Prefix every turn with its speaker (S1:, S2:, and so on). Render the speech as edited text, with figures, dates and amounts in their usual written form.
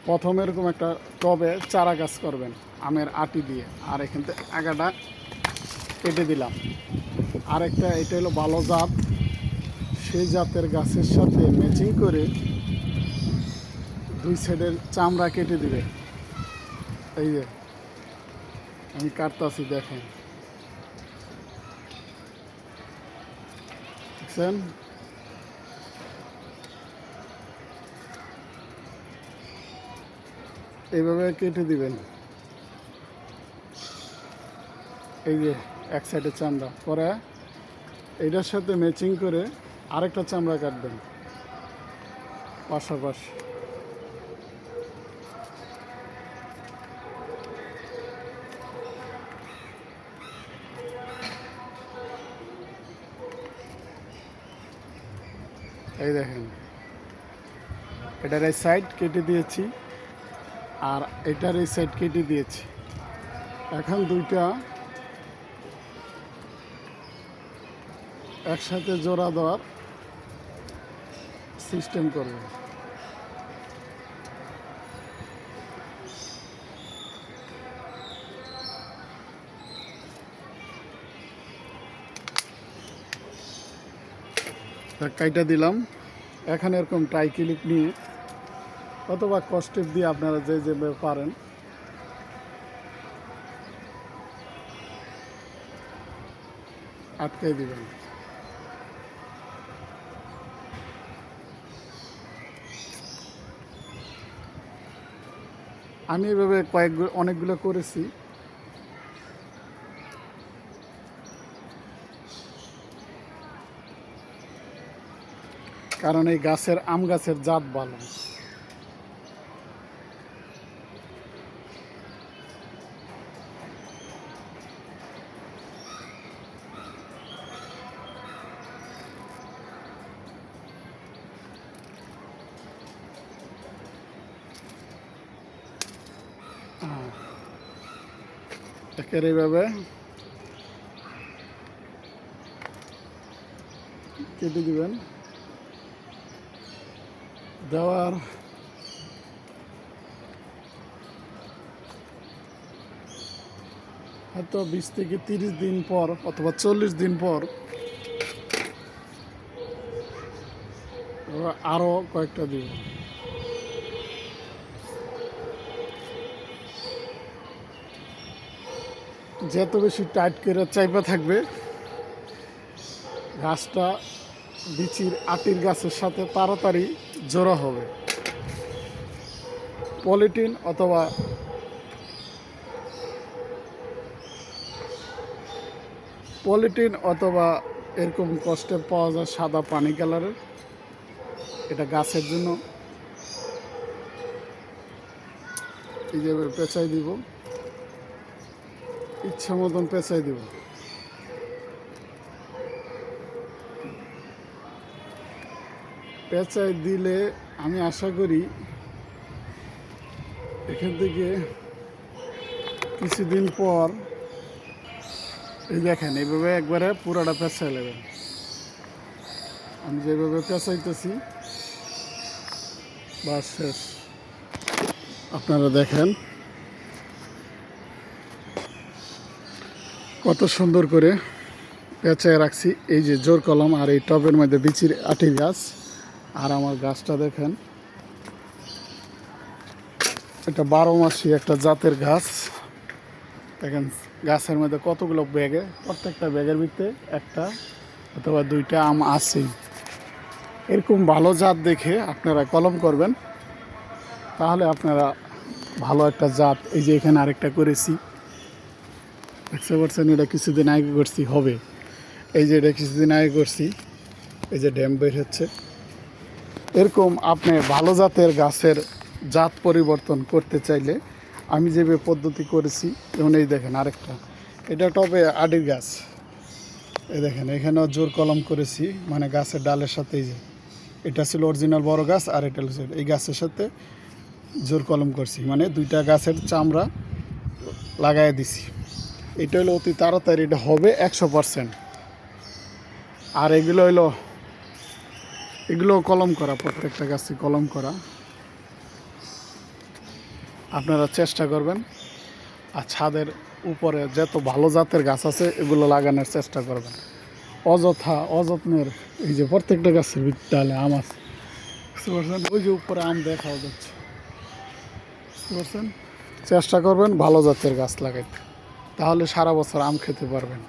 S1: প্রথমে এরকম একটা টবে চারা গাছ করবেন আমের আটি দিয়ে, আর এখান থেকে আগাটা কেটে দিলাম। আরেকটা এটা হলো ভালো জাত, সেই জাতের গাছের সাথে ম্যাচিং করে দুই সাইডের চামড়া কেটে দিবে। এই যে আমি কাটতাছি, দেখেন, দেখছেন? এইভাবে কেটে দিবেন। এই যে এক সাইডের চামড়া পরে এইটার সাথে ম্যাচিং করে আরেকটা চামড়া কাটবেন পাশাপাশি। এই দেখেন, এটার এই সাইড কেটে দিয়েছি আর এটার এই সাইড কেটে দিয়েছি। এখন দুইটা একসাথে জোড়া দেওয়ার সিস্টেম করব। কাইটা দিলাম। এখানে এরকম টাই ক্লিপ নিয়ে অথবা কস্টেপ দিয়ে আপনারা যে যেভাবে পারেন আটকাই দিবেন। আমি এভাবে অনেকগুলো করেছি। কারণ এই আম গাছের জাত ভালো। একের এইভাবে কেটে দিবেন। দেওয়ার হয়তো 20 থেকে 30 দিন পর অথবা 40 দিন পর আরও কয়েকটা দিব। যত বেশি টাইট করে চাইপা থাকবে গাছটা বিচির আটির গাছের সাথে তাড়াতাড়ি জোড়া হবে। পলিটিন অথবা এরকম কষ্টে পাওয়া যায় সাদা পানি কালারের, এটা গাছের জন্য। এই যে পেঁচাই দিব, ইচ্ছা মতন পেঁচাই দিব। পেঁচাই দিলে আমি আশা করি এখান থেকে কিছুদিন পর এই দেখেন এইভাবে একবারে পুরাটা পেঁচাই নেবেন। আমি যেভাবে পেঁচাইতেছি বাস শেষ। আপনারা দেখেন কত সুন্দর করে পেঁচায় রাখছি। এই যে জোর কলম আর এই টবের মধ্যে বিচির আটির গাছ। আর আমার গাছটা দেখেন, এটা 12 মাসি একটা জাতের গাছ। দেখেন গাছের মধ্যে কতগুলো ব্যাগে, প্রত্যেকটা ব্যাগের ভিতরে একটা অথবা দুইটা আম আছেই। এরকম ভালো জাত দেখে আপনারা কলম করবেন, তাহলে আপনারা ভালো একটা জাত। এই যে এখানে আরেকটা করেছি, দেখতে পাচ্ছেন, এটা কিছুদিন আগে করছি হবে। এই যে এটা কিছুদিন আগে করছি, এই যে ড্যাম বের হচ্ছে। এরকম আপনি ভালো জাতের গাছের জাত পরিবর্তন করতে চাইলে আমি যেভাবে পদ্ধতি করেছি, যেমন এই দেখেন আরেকটা, এটা টবে আডির গাছ। এই দেখেন এখানেও জোর কলম করেছি, মানে গাছের ডালের সাথে। এই যে এটা ছিল অরিজিনাল বড় গাছ, আর এটা হচ্ছে এই গাছের সাথে জোর কলম করছি, মানে দুইটা গাছের চামড়া লাগাই দিছি। এটা হলো অতি তাড়াতাড়ি এটা হবে 100%। আর এগুলো কলম করা, প্রত্যেকটা গাছে কলম করা। আপনারা চেষ্টা করবেন। আর ছাদের উপরে যত ভালো জাতের গাছ আছে এগুলো লাগানোর চেষ্টা করবেন। অযথা অযত্নের এই যে প্রত্যেকটা গাছের ভিতরে আম আছে, বুঝতে পারছেন? ওই যে উপরে আম দেখাও যাচ্ছে, বুঝতে পারছেন? চেষ্টা করবেন ভালো জাতের গাছ লাগাইতে, তাহলে সারা বছর আম খেতে পারবেন।